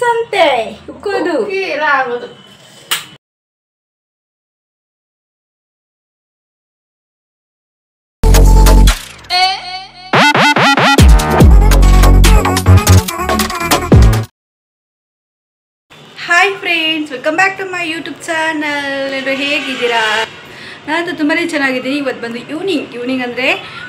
Miss ಅಂತೆ ಉಕ್ಕೋದು ಆಗೋದು. Hi friends, welcome back to my YouTube channel. ಎಲ್ಲರೂ ಹೇಗಿದ್ದೀರಾ? ನಾನಂತೂ ತುಂಬಾ ಚೆನ್ನಾಗಿದ್ದೀನಿ. ಇವತ್ತು ಬಂದು ಈವ್ನಿಂಗ್ ಅಂದರೆ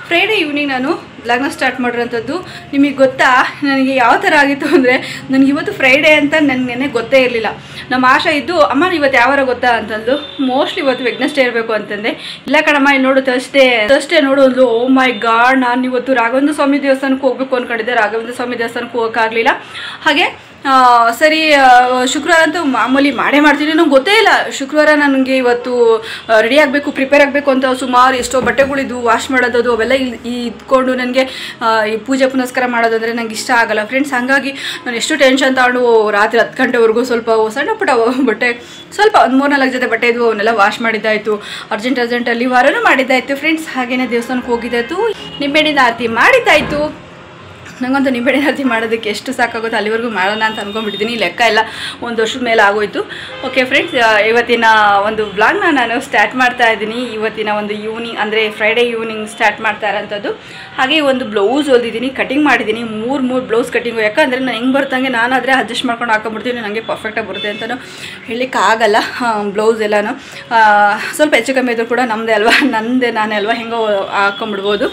ಫ್ರೈಡೇ ಈವ್ನಿಂಗ್ ನಾನು ವ್ಲಾಗ್ನ ಸ್ಟಾರ್ಟ್ ಮಾಡಿರೋಂಥದ್ದು. ನಿಮಗೆ ಗೊತ್ತಾ ನನಗೆ ಯಾವ ಥರ ಆಗಿತ್ತು ಅಂದರೆ, ನನಗೆ ಇವತ್ತು ಫ್ರೈಡೇ ಅಂತ ನನಗೆ ಗೊತ್ತೇ ಇರಲಿಲ್ಲ. ನಮ್ಮ ಆಶಾ ಇದ್ದು, ಅಮ್ಮ ಇವತ್ತು ಯಾವಾರ ಗೊತ್ತಾ ಅಂತಂದು, ಮೋಸ್ಟ್ಲಿ ಇವತ್ತು ವೆಡ್ನೆಸ್ಡೇ ಇರಬೇಕು ಅಂತಂದೆ. ಇಲ್ಲ ಕಣಮ್ಮ, ಇಲ್ಲಿ ನೋಡು ಥರ್ಸ್ಡೇ ನೋಡು ಅಂದ್ಲು. ಓ ಮೈ ಗಾಡ್, ನಾನು ಇವತ್ತು ರಾಘವೇಂದ್ರ ಸ್ವಾಮಿ ದೇವಸ್ಥಾನಕ್ಕೆ ಹೋಗ್ಬೇಕು ಅಂದ್ಕೊಂಡಿದ್ದೆ. ರಾಘವೇಂದ್ರ ಸ್ವಾಮಿ ದೇವಸ್ಥಾನಕ್ಕೆ ಹೋಗೋಕ್ಕಾಗಲಿಲ್ಲ. ಹಾಗೆ ಸರಿ, ಶುಕ್ರವಾರ ಅಂತೂ ಮಾಮೂಲಿ ಮಾಡೇ ಮಾಡ್ತೀನಿ. ನಂಗೆ ಗೊತ್ತೇ ಇಲ್ಲ ಶುಕ್ರವಾರ ನನಗೆ ಇವತ್ತು ರೆಡಿ ಆಗಬೇಕು, ಪ್ರಿಪೇರ್ ಆಗಬೇಕು ಅಂತ. ಸುಮಾರು ಎಷ್ಟೋ ಬಟ್ಟೆಗಳಿದ್ದು ವಾಶ್ ಮಾಡೋದು ಅವೆಲ್ಲ ಇದ್ಕೊಂಡು ನನಗೆ ಈ ಪೂಜೆ ಪುನಸ್ಕಾರ ಮಾಡೋದಂದರೆ ನಂಗೆ ಇಷ್ಟ ಆಗಲ್ಲ ಫ್ರೆಂಡ್ಸ್. ಹಾಗಾಗಿ ನಾನು ಎಷ್ಟು ಟೆನ್ಷನ್ ತಗೊಂಡು ರಾತ್ರಿ 10 ಗಂಟೆವರೆಗೂ ಸ್ವಲ್ಪ ಸಣ್ಣ ಪುಟ್ಟ ಬಟ್ಟೆ ಸ್ವಲ್ಪ ಒಂದು 3-4 ಜೊತೆ ಬಟ್ಟೆ ಇದ್ವು, ಅವನ್ನೆಲ್ಲ ವಾಶ್ ಮಾಡಿದ್ದಾಯಿತು. ಅರ್ಜೆಂಟಲ್ಲಿ ವಾರನೂ ಮಾಡಿದ್ದಾಯಿತು ಫ್ರೆಂಡ್ಸ್. ಹಾಗೆಯೇ ದೇವಸ್ಥಾನಕ್ಕೆ ಹೋಗಿದ್ದಾಯಿತು, ನಿಂಬೆಹಣ್ಣಿನ ಆರತಿ ಮಾಡಿದ್ದಾಯಿತು. ನನಗಂತೂ ನಿಂಬೆಹಣ್ಣಿನ ಆರತಿ ಮಾಡೋದಕ್ಕೆ ಎಷ್ಟು ಸಾಕಾಗುತ್ತೋ ಅಲ್ಲಿವರೆಗೂ ಮಾಡೋಣ ಅಂತ ಅಂದ್ಕೊಂಡ್ಬಿಟ್ಟಿದ್ದೀನಿ. ಲೆಕ್ಕ ಎಲ್ಲ 1 ವರ್ಷದ ಮೇಲೆ ಆಗೋಯ್ತು. ಓಕೆ ಫ್ರೆಂಡ್ಸ್, ಇವತ್ತಿನ ಒಂದು ವ್ಲಾಗ್ನ ನಾನು ಸ್ಟಾರ್ಟ್ ಮಾಡ್ತಾ ಇದ್ದೀನಿ. ಇವತ್ತಿನ ಒಂದು ಈವ್ನಿಂಗ್ ಅಂದರೆ ಫ್ರೈಡೇ ಈವ್ನಿಂಗ್ ಸ್ಟಾರ್ಟ್ ಮಾಡ್ತಾ ಇರೋಂಥದ್ದು. ಹಾಗೆ ಒಂದು ಬ್ಲೌಸ್ ಹೊಲ್ದಿದ್ದೀನಿ, ಕಟಿಂಗ್ ಮಾಡಿದ್ದೀನಿ. 3 ಬ್ಲೌಸ್ ಕಟಿಂಗು. ಯಾಕಂದರೆ ನಾನು ಹೆಂಗೆ ಬರ್ತಂಗೆ ನಾನಾದರೆ ಅಡ್ಜಸ್ಟ್ ಮಾಡ್ಕೊಂಡು ಹಾಕೊಂಡ್ಬಿಡ್ತೀನಿ. ನನಗೆ ಪರ್ಫೆಕ್ಟಾಗಿ ಬರುತ್ತೆ ಅಂತಲೂ ಹೇಳಲಿಕ್ಕಾಗಲ್ಲ. ಬ್ಲೌಸ್ ಎಲ್ಲನೂ ಸ್ವಲ್ಪ ಹೆಚ್ಚು ಕಮ್ಮಿ ಇದ್ರೂ ಕೂಡ ನಾನೇ ಅಲ್ವಾ ಹೆಂಗೋ ಹಾಕೊಂಡ್ಬಿಡ್ಬೋದು.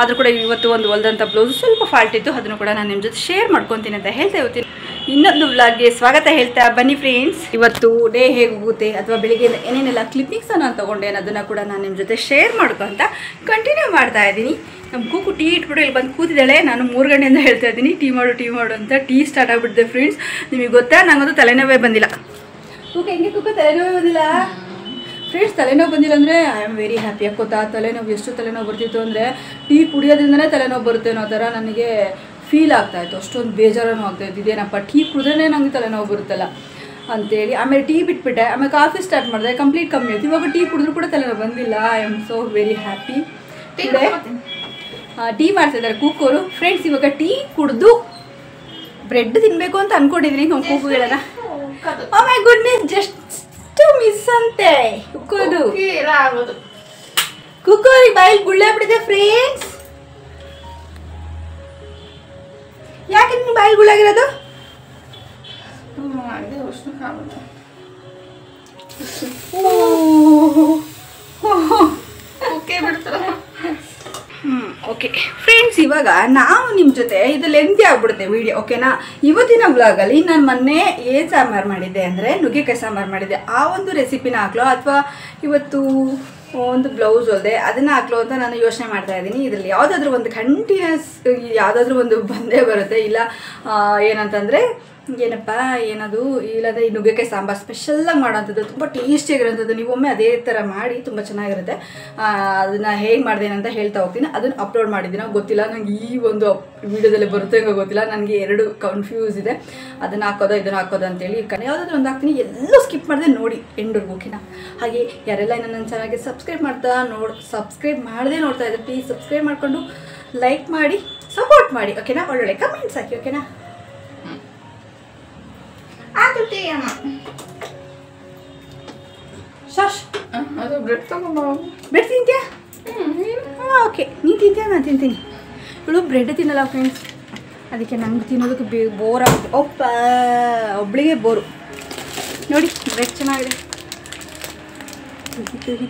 ಆದರೂ ಕೂಡ ಇವತ್ತು ಒಂದು ಹೊಲ್ದಂಥ ಬ್ಲೌಸ್ ಸ್ವಲ್ಪ ಫಾಲ್ಟ್ ಇತ್ತು, ಅದನ್ನು ಕೂಡ ನಾನು ನಿಮ್ಮ ಜೊತೆ ಶೇರ್ ಮಾಡ್ಕೊತೀನಿ ಅಂತ ಹೇಳ್ತಾ ಹೋಗ್ತೀನಿ. ಇನ್ನೊಂದು ವ್ಲಾಗ್ಗೆ ಸ್ವಾಗತ ಹೇಳ್ತಾ ಬನ್ನಿ ಫ್ರೆಂಡ್ಸ್. ಇವತ್ತು ಡೇ ಹೇಗೆ ಹೋಗುತ್ತೆ ಅಥವಾ ಬೆಳಿಗ್ಗೆ ಏನೇನೆಲ್ಲ ಕ್ಲಿಪ್ಪಿಂಗ್ಸ್ ನಾನು ತೊಗೊಂಡೆ ಅನ್ನೋದನ್ನು ಕೂಡ ನಾನು ನಿಮ್ಮ ಜೊತೆ ಶೇರ್ ಮಾಡ್ಕೊತ ಕಂಟಿನ್ಯೂ ಮಾಡ್ತಾ ಇದ್ದೀನಿ. ನಮ್ಮ ಕೂಕು ಟೀ ಇಟ್ಬಿಟ್ಟು ಇಲ್ಲಿ ಬಂದು ಕೂತಿದ್ದಾಳೆ. ನಾನು 3 ಗಂಟೆಯಿಂದ ಹೇಳ್ತಾ ಇದ್ದೀನಿ ಟೀ ಮಾಡು ಅಂತ. ಟೀ ಸ್ಟಾರ್ಟ್ ಆಗಿಬಿಟ್ಟಿದೆ ಫ್ರೆಂಡ್ಸ್. ನಿಮಗೆ ಗೊತ್ತಾ, ನನಗಂತೂ ತಲೆನೋವೇ ಬಂದಿಲ್ಲ. ಕೂಕು ಹೆಂಗೆ ಕೂಕು ತಲೆನೋವೇ ಬಂದಿಲ್ಲ ಫ್ರೆಂಡ್ಸ್. ತಲೆನೋವು ಬಂದಿಲ್ಲ ಅಂದರೆ ಐ ಆಮ್ ವೆರಿ ಹ್ಯಾಪಿ. ಯಾಕೋತಾ ತಲೆನೋವು ಎಷ್ಟು ತಲೆನೋವು ಬರ್ತಿತ್ತು ಅಂದರೆ, ಟೀ ಕುಡಿಯೋದ್ರಿಂದನೇ ತಲೆನೋವು ಬರುತ್ತೆ ಅನ್ನೋ ಥರ ನನಗೆ ಫೀಲ್ ಆಗ್ತಾಯಿತ್ತು. ಅಷ್ಟೊಂದು ಬೇಜಾರನೂ ಆಗ್ತಾಯಿತ್ತು. ಇದೇನಪ್ಪ ಟೀ ಕುಡಿದ್ರೇ ನನಗೆ ತಲೆನೋವು ಬರುತ್ತಲ್ಲ ಅಂತೇಳಿ. ಆಮೇಲೆ ಟೀ ಬಿಟ್ಬಿಟ್ಟೆ, ಆಮೇಲೆ ಕಾಫಿ ಸ್ಟಾರ್ಟ್ ಮಾಡಿದೆ, ಕಂಪ್ಲೀಟ್ ಕಮ್ಮಿ ಆಯ್ತು. ಇವಾಗ ಟೀ ಕುಡಿದ್ರೂ ಕೂಡ ತಲೆನೋವು ಬಂದಿಲ್ಲ. I am so very happy. Tea ಮಾಡ್ತಿದ್ದಾರೆ ಕೂಕೋರು ಫ್ರೆಂಡ್ಸ್. ಇವಾಗ ಟೀ ಕುಡಿದು ಬ್ರೆಡ್ ತಿನ್ನಬೇಕು ಅಂತ ಅಂದ್ಕೊಂಡಿದ್ದೀನಿ. ನಮ್ಮ ಕೂಗು ಹೇಳೋಣ. ಓ ಮೈ ಗುಡ್ನೆಸ್, ಜಸ್ಟ್ ಮಿಸ್ ಅಂತೆ ಉಕ್ಕೋದು ಆಗೋದು. ಕುಕ್ಕರಿ ಬಾಯಿಲ್ ಗುಳ್ಳೆ ಬಿಡಿದೆ ಫ್ರೆಂಡ್ಸ್. ಯಾಕೆ ನಿಮ್ಗೆ ಬಾಯಿಲ್ ಗುಳ್ಳಾಗಿರೋದು? ಓಕೆ ಫ್ರೆಂಡ್ಸ್, ಇವಾಗ ನಾವು ನಿಮ್ಮ ಜೊತೆ ಇದು ಲೆಂತಿ ಆಗ್ಬಿಡುತ್ತೆ ವಿಡಿಯೋ, ಓಕೆನಾ? ಇವತ್ತಿನ ಬ್ಲಾಗಲ್ಲಿ ನಾನು ಮೊನ್ನೆ ಏನು ಸಾಂಬಾರು ಮಾಡಿದ್ದೆ ಅಂದರೆ ನುಗ್ಗೆಕಾಯಿ ಸಾಂಬಾರು ಮಾಡಿದ್ದೆ. ಆ ಒಂದು ರೆಸಿಪಿನ ಹಾಕ್ಲೋ ಅಥವಾ ಇವತ್ತು ಒಂದು ಬ್ಲೌಸ್ ಹೊಲಿದೆ ಅದನ್ನು ಹಾಕ್ಲೋ ಅಂತ ನಾನು ಯೋಚನೆ ಮಾಡ್ತಾ ಇದ್ದೀನಿ. ಇದರಲ್ಲಿ ಯಾವುದಾದ್ರೂ ಒಂದು ಕಂಟಿನ್ಯೂಸ್ ಯಾವುದಾದ್ರೂ ಒಂದು ಬಂದೇ ಬರುತ್ತೆ. ಇಲ್ಲ ಏನಂತಂದರೆ ಏನದು ಇಲ್ಲಂದರೆ ಈ ನುಗ್ಗೆಕಾಯಿ ಸಾಂಬಾರು ಸ್ಪೆಷಲಾಗಿ ಮಾಡೋಂಥದ್ದು, ತುಂಬ ಟೇಸ್ಟಿಯಾಗಿರೋಂಥದ್ದು. ನೀವೊಮ್ಮೆ ಅದೇ ಥರ ಮಾಡಿ, ತುಂಬ ಚೆನ್ನಾಗಿರುತ್ತೆ. ಅದನ್ನು ಹೇಗೆ ಮಾಡಿದೇನೆ ಅಂತ ಹೇಳ್ತಾ ಹೋಗ್ತೀನಿ. ಅದನ್ನು ಅಪ್ಲೋಡ್ ಮಾಡಿದ್ದೀನೋ ಗೊತ್ತಿಲ್ಲ ನನಗೆ, ಈ ಒಂದು ವೀಡಿಯೋದಲ್ಲಿ ಬರುತ್ತೆ ಹೆಂಗೋ ಗೊತ್ತಿಲ್ಲ. ನನಗೆ 2 ಕನ್ಫ್ಯೂಸ್ ಇದೆ, ಅದನ್ನು ಹಾಕೋದು ಇದನ್ನು ಹಾಕೋದು ಅಂತೇಳಿ. ಯಾವುದಾದ್ರೂ ಒಂದು ಹಾಕ್ತೀನಿ, ಎಲ್ಲೂ ಸ್ಕಿಪ್ ಮಾಡಿದೆ ನೋಡಿ ಎಂಡ್ವರೆಗೂ, ಓಕೆನಾ? ಹಾಗೆ ಯಾರೆಲ್ಲ ನನ್ನ ಚಾನಲ್ಗೆ ಸಬ್ಸ್ಕ್ರೈಬ್ ಮಾಡದೆ ನೋಡ್ತಾ ಇದ್ದಾರೆ, ಪ್ಲೀಸ್ ಸಬ್ಸ್ಕ್ರೈಬ್ ಮಾಡಿಕೊಂಡು ಲೈಕ್ ಮಾಡಿ ಸಪೋರ್ಟ್ ಮಾಡಿ, ಓಕೆನಾ? ಒಳ್ಳೊಳ್ಳೆ ಕಮೆಂಟ್ಸ್ ಹಾಕಿ, ಓಕೆನಾ? ಶಾಶ್ ಅದು ಬ್ರೆಡ್ ತಗೊಂಡು ಬ್ರೆಡ್ ತಿಂತೀಯಾ? ಓಕೆ, ನೀನು ತಿಂತೀಯಾ? ನಾನು ತಿಂತೀನಿ. ಇವಳು ಬ್ರೆಡ್ ತಿನ್ನಲ್ಲ ಫ್ರೆಂಡ್ಸ್, ಅದಕ್ಕೆ ನಂಗೆ ತಿನ್ನೋದಕ್ಕೆ ಬೋರ್ ಆಗುತ್ತೆ. ಒಬ್ಬಳಿಗೆ ಬೋರು. ನೋಡಿ ಬ್ರೆಡ್ ಚೆನ್ನಾಗಿದೆ.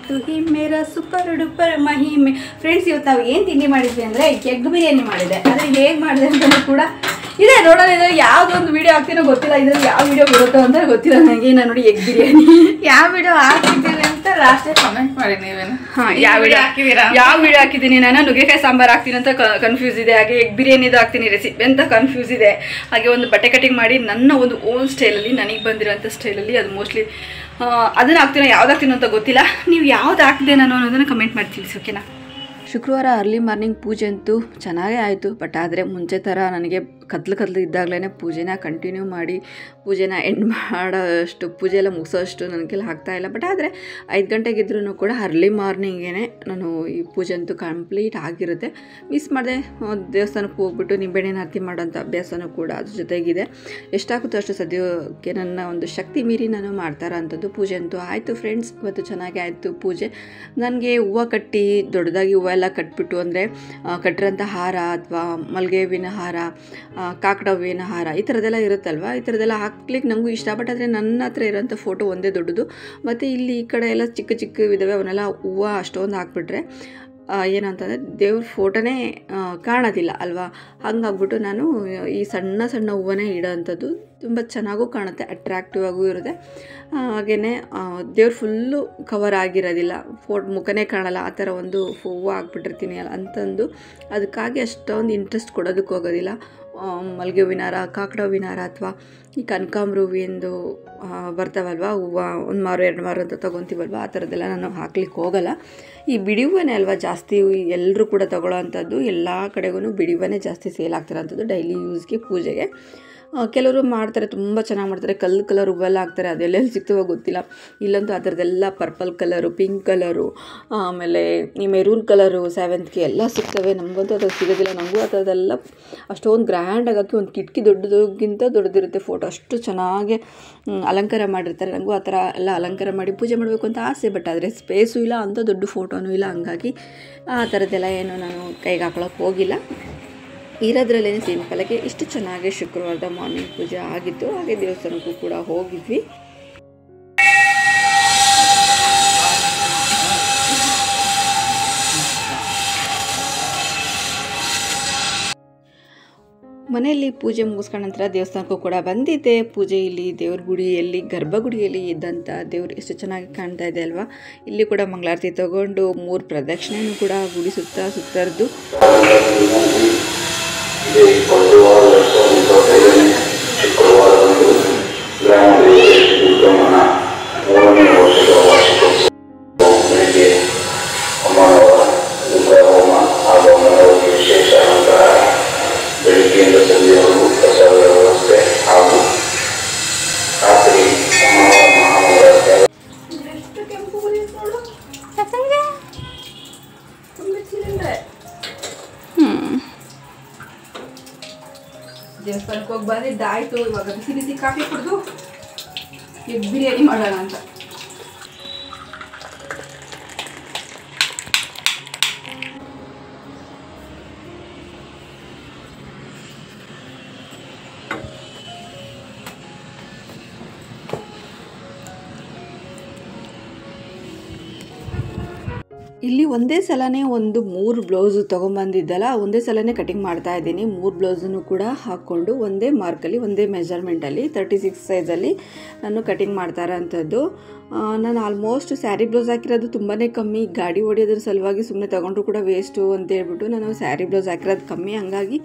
ತುಹಿ ಮೇರಾ ಸೂಪರ್ ಡೂಪರ್ ಮಹಿಮೆ. ಫ್ರೆಂಡ್ಸ್, ಇವತ್ತು ನಾವು ಏನು ತಿಂಡಿ ಮಾಡಿದ್ವಿ ಅಂದರೆ ಎಗ್ ಬಿರಿಯಾನಿ ಮಾಡಿದೆ. ಆದರೆ ಹೇಗೆ ಮಾಡಿದೆ ಅಂತಲೂ ಕೂಡ ಇದೆ ನೋಡೋಣ. ಇದರಲ್ಲಿ ಯಾವುದೊಂದು ವೀಡಿಯೋ ಹಾಕ್ತೀನೋ ಗೊತ್ತಿಲ್ಲ, ಇದರಲ್ಲಿ ಯಾವ ವೀಡಿಯೋ ಬರುತ್ತೋ ಅಂತ ಗೊತ್ತಿಲ್ಲ ನನಗೆ. ನಾನು ನೋಡಿ ಎಗ್ ಬಿರಿಯಾನಿ ಯಾವ ವಿಡಿಯೋ ಹಾಕಿದ್ದೀರಿ ಅಂತ ಲಾಸ್ಟೇ ಕಮೆಂಟ್ ಮಾಡಿ ನೀವೇನು. ಯಾವ ವಿಡಿಯೋ ಹಾಕಿದ್ದೀನಿ ನಾನು? ನುಗ್ಗೆಕಾಯಿ ಸಾಂಬಾರು ಹಾಕ್ತೀನಿ ಅಂತ ಕನ್ಫ್ಯೂಸ್ ಇದೆ. ಹಾಗೆ ಎಗ್ ಬಿರಿಯಾನಿದು ಹಾಕ್ತೀನಿ ರೆಸಿಪಿ ಅಂತ ಕನ್ಫ್ಯೂಸ್ ಇದೆ. ಹಾಗೆ ಒಂದು ಬಟ್ಟೆ ಕಟಿಂಗ್ ಮಾಡಿ ನನ್ನ ಒಂದು ಓನ್ ಸ್ಟೈಲಲ್ಲಿ, ನನಗೆ ಬಂದಿರೋಂಥ ಸ್ಟೈಲಲ್ಲಿ, ಅದು ಮೋಸ್ಟ್ಲಿ ಅದನ್ನು ಹಾಕ್ತೀನೋ ಯಾವ್ದು ಹಾಕ್ತೀನೋ ಅಂತ ಗೊತ್ತಿಲ್ಲ. ನೀವು ಯಾವ್ದು ಹಾಕಿದೆ ನಾನು ಅನ್ನೋದನ್ನು ಕಮೆಂಟ್ ಮಾಡಿ ತಿಳಿಸಿ, ಓಕೆನಾ? ಶುಕ್ರವಾರ ಅರ್ಲಿ ಮಾರ್ನಿಂಗ್ ಪೂಜೆ ಅಂತೂ ಚೆನ್ನಾಗೇ ಆಯಿತು. ಬಟ್ ಆದರೆ ಮುಂಚೆ ಥರ ನನಗೆ ಕತ್ಲು ಇದ್ದಾಗಲೇ ಪೂಜೆನ ಕಂಟಿನ್ಯೂ ಮಾಡಿ ಪೂಜೆನ ಎಂಡ್ ಮಾಡೋಷ್ಟು ಪೂಜೆ ಎಲ್ಲ ಮುಗಿಸೋಷ್ಟು ನನ್ನ ಕೈಲಿ ಆಗ್ತಾಯಿಲ್ಲ. ಬಟ್ ಆದರೆ 5 ಗಂಟೆಗಿದ್ರೂ ಕೂಡ ಅರ್ಲಿ ಮಾರ್ನಿಂಗೇ ನಾನು ಈ ಪೂಜೆ ಅಂತೂ ಕಂಪ್ಲೀಟ್ ಆಗಿರುತ್ತೆ. ಮಿಸ್ ಮಾಡಿದೆ. ದೇವಸ್ಥಾನಕ್ಕೆ ಹೋಗ್ಬಿಟ್ಟು ನಿಂಬೆಹಣ್ಣಿನ ಆರತಿ ಮಾಡೋಂಥ ಅಭ್ಯಾಸನೂ ಕೂಡ ಅದ್ರ ಜೊತೆಗಿದೆ. ಎಷ್ಟಾಗುತ್ತೋ ಅಷ್ಟು ಸದ್ಯಕ್ಕೆ ನನ್ನ ಒಂದು ಶಕ್ತಿ ಮೀರಿ ನಾನು ಮಾಡ್ತಾರ ಅಂಥದ್ದು. ಪೂಜೆ ಅಂತೂ ಆಯಿತು ಫ್ರೆಂಡ್ಸ್, ಇವತ್ತು ಚೆನ್ನಾಗಿ ಆಯಿತು ಪೂಜೆ. ನನಗೆ ಹೂವು ಕಟ್ಟಿ ದೊಡ್ಡದಾಗಿ ಹೂವು ಎಲ್ಲ ಕಟ್ಬಿಟ್ಟು ಅಂದರೆ ಕಟ್ಟಿರೋಂಥ ಹಾರ ಅಥವಾ ಮಲ್ಲಿಗೆ ಹೂವಿನ ಹಾರ, ಕಾಕಡ ಹೂವಿನ ಹಾರ ಈ ಥರದ್ದೆಲ್ಲ ಇರುತ್ತಲ್ವ, ಈ ಥರದ್ದೆಲ್ಲ ಹಾಕ್ಲಿಕ್ಕೆ ನನಗೂ ಇಷ್ಟ. ಬಟ್ ಆದರೆ ನನ್ನ ಹತ್ರ ಇರೋಂಥ ಫೋಟೋ ಒಂದೇ ದೊಡ್ಡದು. ಮತ್ತು ಇಲ್ಲಿ ಈ ಕಡೆ ಎಲ್ಲ ಚಿಕ್ಕ ಚಿಕ್ಕ ಇದ್ದಾವೆ, ಅವನ್ನೆಲ್ಲ ಹೂವು ಅಷ್ಟೊಂದು ಹಾಕ್ಬಿಟ್ರೆ ಏನಂತಂದರೆ ದೇವ್ರ ಫೋಟೋನೇ ಕಾಣೋದಿಲ್ಲ ಅಲ್ವಾ. ಹಂಗಾಗ್ಬಿಟ್ಟು ನಾನು ಈ ಸಣ್ಣ ಸಣ್ಣ ಹೂವನ್ನೇ ಇಡೋವಂಥದ್ದು. ತುಂಬ ಚೆನ್ನಾಗೂ ಕಾಣುತ್ತೆ, ಅಟ್ರ್ಯಾಕ್ಟಿವ್ ಆಗೂ ಇರುತ್ತೆ. ಹಾಗೆಯೇ ದೇವ್ರು ಫುಲ್ಲು ಕವರ್ ಆಗಿರೋದಿಲ್ಲ, ಮುಖನೇ ಕಾಣಲ್ಲ, ಆ ಥರ ಒಂದು ಹೂವು ಹಾಕ್ಬಿಟ್ಟಿರ್ತೀನಿ ಅಂತಂದು ಅದಕ್ಕಾಗಿ ಅಷ್ಟೊಂದು ಇಂಟ್ರೆಸ್ಟ್ ಕೊಡೋದಕ್ಕೆ ಹೋಗೋದಿಲ್ಲ. ಮಲ್ಲಿಗೆ ಹೂವಿನ ಹಾರ, ಕಾಕಡ ಹೂವಿನ ಹಾರ ಅಥವಾ ಈ ಕನಕಾಂಬರ ಹೂವಿಂದು ಬರ್ತಾವಲ್ವ ಹೂವು, 1 ಮಾರು 2 ಮಾರು ಅಂತ ತೊಗೊತೀವಲ್ವ, ಆ ಥರದ್ದೆಲ್ಲ ನಾನು ಹಾಕ್ಲಿಕ್ಕೆ ಹೋಗಲ್ಲ. ಈ ಬಿಡಿ ಹೂವನ್ನೇ ಅಲ್ವಾ ಜಾಸ್ತಿ ಎಲ್ಲರೂ ಕೂಡ ತೊಗೊಳ್ಳೋ ಅಂಥದ್ದು. ಎಲ್ಲ ಕಡೆಗೂ ಬಿಡಿ ಹೂವನ್ನೇ ಜಾಸ್ತಿ ಸೇಲ್ ಆಗ್ತಿರೋಂಥದ್ದು ಡೈಲಿ ಯೂಸ್ಗೆ, ಪೂಜೆಗೆ. ಕೆಲವರು ಮಾಡ್ತಾರೆ, ತುಂಬ ಚೆನ್ನಾಗಿ ಮಾಡ್ತಾರೆ, ಕಲರ್ ಹೂವೆಲ್ಲ ಹಾಕ್ತಾರೆ. ಅದೆಲ್ಲೆಲ್ಲಿ ಸಿಗ್ತವೋ ಗೊತ್ತಿಲ್ಲ. ಇಲ್ಲಂತೂ ಆ ಥರದ್ದೆಲ್ಲ ಪರ್ಪಲ್ ಕಲರು, ಪಿಂಕ್ ಕಲರು, ಆಮೇಲೆ ಈ ಮೆರೂನ್ ಕಲರು, ಸೇವಂತಿಗೆ ಎಲ್ಲ ಸಿಗ್ತವೆ. ನಮಗಂತೂ ಅದು ಸಿಗೋದಿಲ್ಲ. ನಮಗೂ ಆ ಥರದ್ದೆಲ್ಲ ಅಷ್ಟೊಂದು ಗ್ರ್ಯಾಂಡಾಗಿ ಹಾಕಿ ಒಂದು ಕಿಟಕಿ ದೊಡ್ಡದಕ್ಕಿಂತ ದೊಡ್ಡದಿರುತ್ತೆ ಫೋಟೋ, ಅಷ್ಟು ಚೆನ್ನಾಗಿ ಅಲಂಕಾರ ಮಾಡಿರ್ತಾರೆ. ನನಗೂ ಆ ಥರ ಎಲ್ಲ ಅಲಂಕಾರ ಮಾಡಿ ಪೂಜೆ ಮಾಡಬೇಕು ಅಂತ ಆಸೆ. ಬಟ್ ಆದರೆ ಸ್ಪೇಸು ಇಲ್ಲ, ಅಂಥ ದೊಡ್ಡ ಫೋಟೋನೂ ಇಲ್ಲ. ಹಂಗಾಗಿ ಆ ಥರದ್ದೆಲ್ಲ ಏನು ನಾನು ಕೈಗೆ ಹಾಕೊಳ್ಳೋಕೆ ಹೋಗಿಲ್ಲ. ಇರೋದ್ರಲ್ಲೇ ಸಿಂಪಲಾಗಿ ಇಷ್ಟು ಚೆನ್ನಾಗಿ ಶುಕ್ರವಾರದ ಮಾರ್ನಿಂಗ್ ಪೂಜೆ ಆಗಿತ್ತು. ಹಾಗೆ ದೇವಸ್ಥಾನಕ್ಕೂ ಕೂಡ ಹೋಗಿದ್ವಿ. ಮನೆಯಲ್ಲಿ ಪೂಜೆ ಮುಗಿಸ್ಕೊಂಡ ನಂತರ ದೇವಸ್ಥಾನಕ್ಕೂ ಕೂಡ ಬಂದಿದ್ದೆ. ಪೂಜೆಯಲ್ಲಿ ದೇವ್ರ ಗುಡಿಯಲ್ಲಿ, ಗರ್ಭಗುಡಿಯಲ್ಲಿ ಇದ್ದಂಥ ದೇವ್ರು ಎಷ್ಟು ಚೆನ್ನಾಗಿ ಕಾಣ್ತಾ ಇದೆ ಅಲ್ವಾ. ಇಲ್ಲಿ ಕೂಡ ಮಂಗಳಾರತಿ ತಗೊಂಡು 3 ಪ್ರದಕ್ಷಿಣೆಯನ್ನು ಕೂಡ ಗುಡಿ ಸುತ್ತರಿದು ದೇವಸ್ಥಾನಕ್ಕೆ ಹೋಗಿ ಬಂದಿದ್ದಾಯಿತು. ಇವಾಗ ಬಿಸಿ ಬಿಸಿ ಕಾಫಿ ಕುಡಿದು ಎಗ್ ಬಿರಿಯಾನಿ ಮಾಡೋಣ ಅಂತ. ಇಲ್ಲಿ ಒಂದೇ ಸಲನೇ ಒಂದು 3 ಬ್ಲೌಸು ತೊಗೊಂಬಂದಿದ್ದಲ್ಲ, ಒಂದೇ ಸಲನೇ ಕಟಿಂಗ್ ಮಾಡ್ತಾ ಇದ್ದೀನಿ. 3 ಬ್ಲೌಸನ್ನು ಕೂಡ ಹಾಕ್ಕೊಂಡು ಒಂದೇ ಮಾರ್ಕಲ್ಲಿ, ಒಂದೇ ಮೆಜರ್ಮೆಂಟಲ್ಲಿ 36 ಸೈಜಲ್ಲಿ ನಾನು ಕಟಿಂಗ್ ಮಾಡ್ತಾ ಇರೋಂಥದ್ದು. ನಾನು ಆಲ್ಮೋಸ್ಟ್ ಸ್ಯಾರಿ ಬ್ಲೌಸ್ ಹಾಕಿರೋದು ತುಂಬಾ ಕಮ್ಮಿ. ಗಾಡಿ ಹೊಡೆಯೋದ್ರ ಸಲುವಾಗಿ ಸುಮ್ಮನೆ ತೊಗೊಂಡ್ರು ಕೂಡ ವೇಸ್ಟು ಅಂತೇಳ್ಬಿಟ್ಟು ನಾನು ಸ್ಯಾರಿ ಬ್ಲೌಸ್ ಹಾಕಿರೋದು ಕಮ್ಮಿ. ಹಂಗಾಗಿ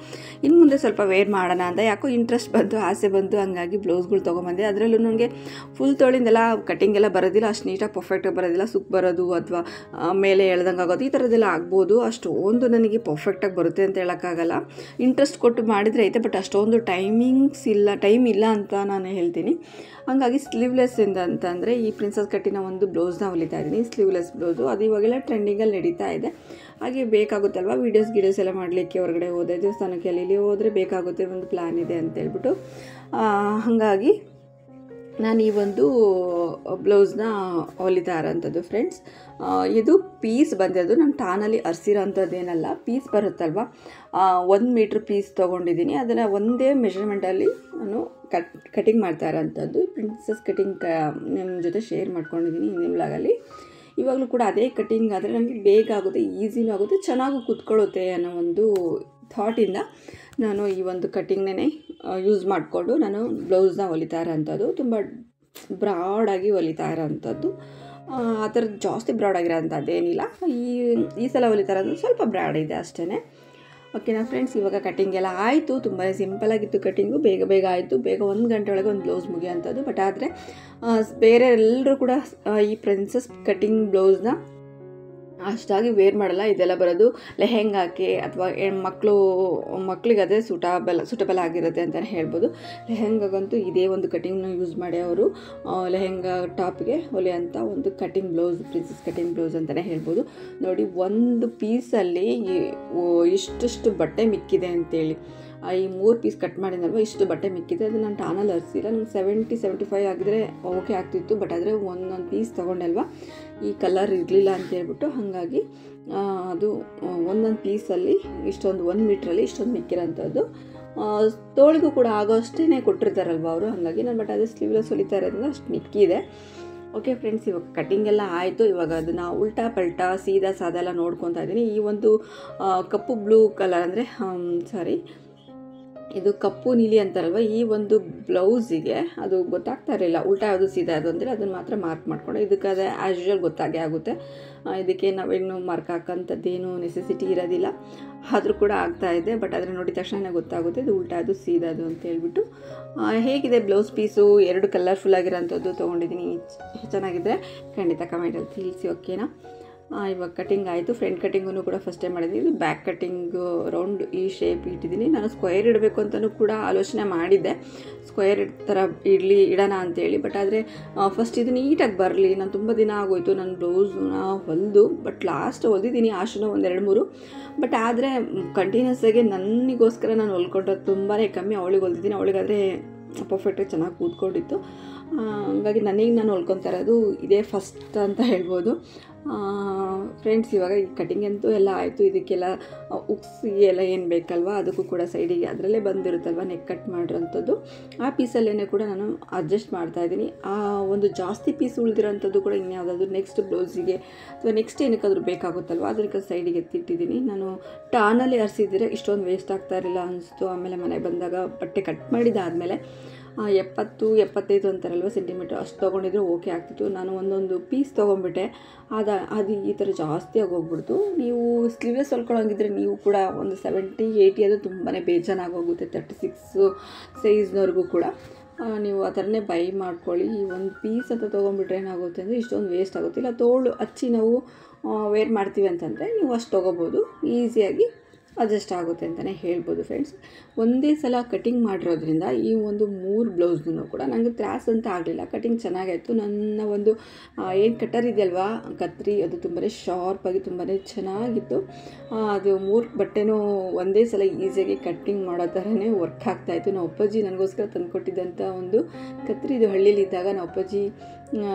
ಇನ್ನು ಮುಂದೆ ಸ್ವಲ್ಪ ವೇರ್ ಮಾಡೋಣ ಅಂತ ಯಾಕೋ ಇಂಟ್ರೆಸ್ಟ್ ಬಂತು, ಆಸೆ ಬಂತು. ಹಂಗಾಗಿ ಬ್ಲೌಸ್ಗಳು ತೊಗೊಂಬಂದೆ. ಅದರಲ್ಲೂ ನನಗೆ ಫುಲ್ ತೊಳಿಂದೆಲ್ಲ ಕಟಿಂಗ್ ಎಲ್ಲ ಬರೋದಿಲ್ಲ, ಅಷ್ಟು ನೀಟಾಗಿ ಪರ್ಫೆಕ್ಟಾಗಿ ಬರೋದಿಲ್ಲ. ಸುಕ್ ಬರೋದು ಅಥವಾ ಮೇಲೆ ಎಳ್ದಂಗೆ ಆಗೋದು ಈ ಥರದ್ದೆಲ್ಲ ಆಗ್ಬೋದು. ಅಷ್ಟೊಂದು ನನಗೆ ಪರ್ಫೆಕ್ಟಾಗಿ ಬರುತ್ತೆ ಅಂತ ಹೇಳೋಕ್ಕಾಗಲ್ಲ. ಇಂಟ್ರೆಸ್ಟ್ ಕೊಟ್ಟು ಮಾಡಿದರೆ ಐತೆ, ಬಟ್ ಅಷ್ಟೊಂದು ಟೈಮ್ ಇಲ್ಲ ಅಂತ ನಾನು ಹೇಳ್ತೀನಿ. ಹಾಗಾಗಿ ಸ್ಲೀವ್ಲೆಸ್ಸಿಂದ ಅಂತಂದರೆ ಈ ಪ್ರಿನ್ಸಸ್ ಕಟ್ಟಿನ ಒಂದು ಬ್ಲೌಸ್ನ ಹೊಲಿತಾ ಇದ್ದೀನಿ, ಸ್ಲೀವ್ಲೆಸ್ ಬ್ಲೌಸು. ಅದು ಇವಾಗೆಲ್ಲ ಟ್ರೆಂಡಿಂಗಲ್ಲಿ ನಡೀತಾ ಇದೆ. ಹಾಗೆ ಬೇಕಾಗುತ್ತಲ್ವ ವೀಡಿಯೋಸ್ ಎಲ್ಲ ಮಾಡಲಿಕ್ಕೆ, ಹೊರಗಡೆ ಹೋದರೆ ದೇವಸ್ಥಾನಕ್ಕೆ ಅಲ್ಲಿ ಹೋದರೆ ಬೇಕಾಗುತ್ತೆ, ಒಂದು ಪ್ಲ್ಯಾನ್ ಇದೆ ಅಂತೇಳ್ಬಿಟ್ಟು. ಹಾಗಾಗಿ ನಾನು ಈ ಒಂದು ಬ್ಲೌಸ್ನ ಹೊಲಿತಾ ಇರೋಂಥದ್ದು ಫ್ರೆಂಡ್ಸ್. ಇದು ಪೀಸ್ ಬಂದಿರೋದು ನಾನು ಟಾನಲ್ಲಿ ಅರ್ಸಿರೋ ಅಂಥದ್ದೇನಲ್ಲ, ಪೀಸ್ ಬರುತ್ತಲ್ವ, 1 ಮೀಟ್ರ್ ಪೀಸ್ ತೊಗೊಂಡಿದ್ದೀನಿ. ಅದನ್ನು ಒಂದೇ ಮೆಷರ್ಮೆಂಟಲ್ಲಿ ನಾನು ಕಟಿಂಗ್ ಮಾಡ್ತಾ ಇರೋಂಥದ್ದು. ಪ್ರಿನ್ಸಸ್ ಕಟಿಂಗ್ ನಿಮ್ಮ ಜೊತೆ ಶೇರ್ ಮಾಡ್ಕೊಂಡಿದ್ದೀನಿ ಹಿಂದಿನ ವ್ಲಾಗಲ್ಲಿ. ಇವಾಗಲೂ ಕೂಡ ಅದೇ ಕಟಿಂಗ್ ಆದರೆ ನನಗೆ ಬೇಗ ಆಗುತ್ತೆ, ಈಸಿನೂ ಆಗುತ್ತೆ, ಚೆನ್ನಾಗೂ ಕೂತ್ಕೊಳ್ಳುತ್ತೆ ಅನ್ನೋ ಒಂದು ಥಾಟಿಂದ ನಾನು ಈ ಒಂದು ಕಟಿಂಗ್ನೇ ಯೂಸ್ ಮಾಡಿಕೊಂಡು ನಾನು ಬ್ಲೌಸ್ನ ಹೊಲಿತಾ ಇರೋಂಥದ್ದು. ತುಂಬ ಬ್ರಾಡಾಗಿ ಹೊಲಿತಾ ಇರೋಂಥದ್ದು. ಆ ಥರದ್ದು ಜಾಸ್ತಿ ಬ್ರಾಡ್ ಆಗಿರೋಂಥದ್ದೇನಿಲ್ಲ. ಈ ಸಲ ಹೊಲಿತಾ ಇರೋದು ಸ್ವಲ್ಪ ಬ್ರಾಡ್ ಇದೆ ಅಷ್ಟೇ. ಓಕೆನಾ ಫ್ರೆಂಡ್ಸ್, ಇವಾಗ ಕಟಿಂಗ್ ಎಲ್ಲ ಆಯಿತು. ತುಂಬ ಸಿಂಪಲಾಗಿತ್ತು ಕಟಿಂಗು, ಬೇಗ ಆಯಿತು. ಬೇಗ 1 ಗಂಟೆ ಒಳಗೆ ಒಂದು ಬ್ಲೌಸ್ ಮುಗಿಯೋಂಥದ್ದು. ಬಟ್ ಆದರೆ ಬೇರೆ ಎಲ್ಲರೂ ಕೂಡ ಈ ಪ್ರಿನ್ಸಸ್ ಕಟಿಂಗ್ ಬ್ಲೌಸ್ನ ಅಷ್ಟಾಗಿ ವೇರ್ ಮಾಡಲ್ಲ. ಇದೆಲ್ಲ ಬರೋದು ಲೆಹೆಂಗಾಕ್ಕೆ ಅಥವಾ ಮಕ್ಕಳಿಗೆ ಅದೇ ಸೂಟಬಲ್ ಆಗಿರುತ್ತೆ ಅಂತಲೇ ಹೇಳ್ಬೋದು. ಲೆಹೆಂಗಾಗಂತೂ ಇದೇ ಒಂದು ಕಟಿಂಗ್ನ ಯೂಸ್ ಮಾಡಿ ಅವರು ಲೆಹೆಂಗಾ ಟಾಪ್ಗೆ ಹೊಲೆಯಂಥ ಒಂದು cutting blouse, princess cutting blouse ಅಂತಲೇ ಹೇಳ್ಬೋದು. ನೋಡಿ, ಒಂದು ಪೀಸಲ್ಲಿ ಇಷ್ಟು ಬಟ್ಟೆ ಮಿಕ್ಕಿದೆ ಅಂತೇಳಿ. ಈ 3 ಪೀಸ್ ಕಟ್ ಮಾಡಿದ್ನಲ್ವ, ಇಷ್ಟು ಬಟ್ಟೆ ಮಿಕ್ಕಿದೆ. ಅದು ನಾನು ಟಾನಲ್ಲಿ ಹರಿಸಿಲ್ಲ. ನಂಗೆ 70-75 ಆಗಿದ್ರೆ ಓಕೆ ಆಗ್ತಿತ್ತು. ಬಟ್ ಆದರೆ ಒಂದೊಂದು ಪೀಸ್ ತೊಗೊಂಡಲ್ವ, ಈ ಕಲರ್ ಇರಲಿಲ್ಲ ಅಂತ ಹೇಳ್ಬಿಟ್ಟು ಹಾಗಾಗಿ ಅದು ಒಂದೊಂದು ಪೀಸಲ್ಲಿ ಇಷ್ಟೊಂದು 1 ಮೀಟ್ರಲ್ಲಿ ಇಷ್ಟೊಂದು ಮಿಕ್ಕಿರೋಂಥದ್ದು. ತೋಳಿಗೂ ಕೂಡ ಆಗೋ ಅಷ್ಟೇ ಕೊಟ್ಟಿರ್ತಾರಲ್ವ ಅವರು, ಹಾಗಾಗಿ ನಾನು ಬಟ್ ಅದೇ ಸ್ಲೀವ್ಲೆಸ್ ಹೊಲಿತಾ ಇರೋದ್ರಿಂದ ಅಷ್ಟು ಮಿಕ್ಕಿದೆ. ಓಕೆ ಫ್ರೆಂಡ್ಸ್, ಇವಾಗ ಕಟಿಂಗ್ ಎಲ್ಲ ಆಯಿತು. ಇವಾಗ ಅದನ್ನು ಉಲ್ಟಾ ಪಲ್ಟಾ ಸೀದಾ ಸಾದಾ ಎಲ್ಲ ನೋಡ್ಕೊತಾ ಇದ್ದೀನಿ. ಈ ಒಂದು ಕಪ್ಪು ಬ್ಲೂ ಕಲರ್ ಅಂದರೆ ಇದು ಕಪ್ಪು ನೀಲಿ ಅಂತಾರಲ್ವ, ಈ ಒಂದು ಬ್ಲೌಸಿಗೆ ಅದು ಗೊತ್ತಾಗ್ತಾ ಇರಲಿಲ್ಲ ಉಲ್ಟಾ ಯಾವುದು ಸೀದಾ ಅದು ಅಂದರೆ ಅದನ್ನು ಮಾತ್ರ ಮಾರ್ಕ್ ಮಾಡಿಕೊಂಡು, ಇದಕ್ಕೆ ಅದೇ ಆ್ಯಸ್ ಯೂಶುವಲ್ ಗೊತ್ತಾಗೇ ಆಗುತ್ತೆ. ಇದಕ್ಕೆ ನಾವೇನು ಮಾರ್ಕ್ ಹಾಕೋಂಥದ್ದೇನು ನೆಸೆಸಿಟಿ ಇರೋದಿಲ್ಲ, ಆದರೂ ಕೂಡ ಆಗ್ತಾಯಿದೆ. ಬಟ್ ಆದರೆ ನೋಡಿದ ತಕ್ಷಣ ಗೊತ್ತಾಗುತ್ತೆ ಇದು ಉಲ್ಟಾ ಅದು ಸೀದಾ ಅದು ಅಂತ ಹೇಳ್ಬಿಟ್ಟು. ಹೇಗಿದೆ ಬ್ಲೌಸ್ ಪೀಸು? 2 ಕಲರ್ಫುಲ್ ಆಗಿರೋಂಥದ್ದು ತೊಗೊಂಡಿದ್ದೀನಿ. ಚೆನ್ನಾಗಿದೆ ಖಂಡಿತ ಕಮೆಂಟಲ್ಲಿ ತಿಳಿಸಿ, ಓಕೆನಾ? ಇವಾಗ ಕಟಿಂಗ್ ಆಯಿತು. ಫ್ರಂಟ್ ಕಟಿಂಗನ್ನು ಕೂಡ ಫಸ್ಟ್ ಟೈಮ್ ಮಾಡಿದ್ದೀನಿ. ಇದು ಬ್ಯಾಕ್ ಕಟಿಂಗ್ ರೌಂಡ್ ಈ ಶೇಪ್ ಇಟ್ಟಿದ್ದೀನಿ. ನಾನು ಸ್ಕ್ವೇರ್ ಇಡಬೇಕು ಅಂತಲೂ ಕೂಡ ಆಲೋಚನೆ ಮಾಡಿದ್ದೆ, ಸ್ಕ್ವೇರ್ ಥರ ಇಡೋಣ ಅಂತೇಳಿ. ಬಟ್ ಆದರೆ ಫಸ್ಟ್ ಇದು ನೀಟಾಗಿ ಬರಲಿ. ನಾನು ತುಂಬ ದಿನ ಆಗೋಯ್ತು ನನ್ನ ಬ್ಲೌಸ್ನ ಹೊಲಿದು, ಬಟ್ ಲಾಸ್ಟ್ ಹೊಲಿದಿದ್ದೀನಿ ಆಶನ 1-2-3. ಬಟ್ ಆದರೆ ಕಂಟಿನ್ಯೂಸ್ ಆಗಿ ನನಗೋಸ್ಕರ ನಾನು ಹೊಲ್ಕೊಂಡ್ರೆ ತುಂಬಾ ಕಮ್ಮಿ. ಅವಳಿಗೆ ಹೊಲಿದಿದ್ದೀನಿ, ಅವಳಿಗಾದರೆ ಪರ್ಫೆಕ್ಟಾಗಿ ಚೆನ್ನಾಗಿ ಕೂತ್ಕೊಂಡಿತ್ತು. ಹಾಗಾಗಿ ನನಗೆ ನಾನು ಹೊಲ್ಕೊತಾ ಇರೋದು ಇದೇ ಫಸ್ಟ್ ಅಂತ ಹೇಳ್ಬೋದು. ಫ್ರೆಂಡ್ಸ್, ಇವಾಗ ಈ ಕಟಿಂಗ್ ಅಂತೂ ಎಲ್ಲ ಆಯಿತು. ಇದಕ್ಕೆಲ್ಲ ಉಕ್ಸಿಗೆ ಎಲ್ಲ ಏನು ಬೇಕಲ್ವ, ಅದಕ್ಕೂ ಕೂಡ ಸೈಡಿಗೆ ಅದರಲ್ಲೇ ಬಂದಿರುತ್ತಲ್ವ ನೆಕ್ ಕಟ್ ಮಾಡಿರೋಂಥದ್ದು, ಆ ಪೀಸಲ್ಲೇ ಕೂಡ ನಾನು ಅಡ್ಜಸ್ಟ್ ಮಾಡ್ತಾಯಿದ್ದೀನಿ. ಆ ಒಂದು ಜಾಸ್ತಿ ಪೀಸ್ ಉಳಿದಿರೋಂಥದ್ದು ಕೂಡ ಇನ್ಯಾವುದಾದ್ರು ನೆಕ್ಸ್ಟ್ ಬ್ಲೌಸಿಗೆ ಅಥವಾ ನೆಕ್ಸ್ಟ್ ಏನಕ್ಕಾದ್ರೂ ಬೇಕಾಗುತ್ತಲ್ವ, ಅದಕ್ಕೆ ಸೈಡಿಗೆ ಎತ್ತಿಟ್ಟಿದ್ದೀನಿ. ನಾನು ಟಾನಲ್ಲಿ ಹರಿಸಿದ್ರೆ ಇಷ್ಟೊಂದು ವೇಸ್ಟ್ ಆಗ್ತಾ ಇರಲಿಲ್ಲ ಅನಿಸ್ತು. ಆಮೇಲೆ ಮನೆಗೆ ಬಂದಾಗ ಬಟ್ಟೆ ಕಟ್ ಮಾಡಿದ್ದಾದಮೇಲೆ 70-75 ಅಂತಾರಲ್ವ ಸೆಂಟಿಮೀಟ್ರ್ ಅಷ್ಟು ತೊಗೊಂಡಿದ್ರೆ ಓಕೆ ಆಗ್ತಿತ್ತು. ನಾನು ಒಂದೊಂದು ಪೀಸ್ ತೊಗೊಂಡ್ಬಿಟ್ಟೆ, ಅದು ಈ ಥರ ಜಾಸ್ತಿ ಆಗೋಗ್ಬಿಡ್ತು. ನೀವು ಸ್ಲೀವ್ಲೆಸ್ ಹೊಲ್ಕೊಳ್ಳೋಂಗಿದ್ರೆ ನೀವು ಕೂಡ ಒಂದು 70-80 ಅದು ತುಂಬಾ ಬೇಜಾನಾಗೋಗುತ್ತೆ. 36 ಸೈಜ್ನವ್ರಿಗೂ ಕೂಡ ನೀವು ಆ ಥರನೇ ಬೈ ಮಾಡ್ಕೊಳ್ಳಿ. ಈ ಒಂದು ಪೀಸ್ ಅಂತ ತೊಗೊಂಡ್ಬಿಟ್ರೆ ಏನಾಗುತ್ತೆ ಅಂದರೆ ಇಷ್ಟೊಂದು ವೇಸ್ಟ್ ಆಗುತ್ತೆ. ಇಲ್ಲ ತೋಳು ಹಚ್ಚಿ ನಾವು ವೇರ್ ಮಾಡ್ತೀವಿ ಅಂತಂದರೆ ನೀವು ಅಷ್ಟು ತೊಗೋಬೋದು, ಈಸಿಯಾಗಿ ಅಡ್ಜಸ್ಟ್ ಆಗುತ್ತೆ ಅಂತಲೇ ಹೇಳ್ಬೋದು. ಫ್ರೆಂಡ್ಸ್, ಒಂದೇ ಸಲ ಕಟಿಂಗ್ ಮಾಡಿರೋದ್ರಿಂದ ಈ ಒಂದು 3 ಬ್ಲೌಸ್ನೂ ಕೂಡ ನನಗೆ ತ್ರಾಸ್ ಅಂತ ಆಗಲಿಲ್ಲ. ಕಟಿಂಗ್ ಚೆನ್ನಾಗಾಯಿತು. ನನ್ನ ಒಂದು ಏನು ಕಟ್ಟರ್ ಇದೆಯಲ್ವಾ ಕತ್ರಿ, ಅದು ತುಂಬಾ ಶಾರ್ಪಾಗಿ ತುಂಬಾ ಚೆನ್ನಾಗಿತ್ತು. ಅದು 3 ಬಟ್ಟೆನೂ ಒಂದೇ ಸಲ ಈಸಿಯಾಗಿ ಕಟ್ಟಿಂಗ್ ಮಾಡೋ ಥರನೇ ವರ್ಕ್ ಆಗ್ತಾಯಿತ್ತು. ನಾವು ಅಪ್ಪಾಜಿ ನನಗೋಸ್ಕರ ತಂದುಕೊಟ್ಟಿದ್ದಂಥ ಒಂದು ಕತ್ರಿ, ಇದು ಹಳ್ಳಿಲಿದ್ದಾಗ ನಾವು ಅಪ್ಪಾಜಿ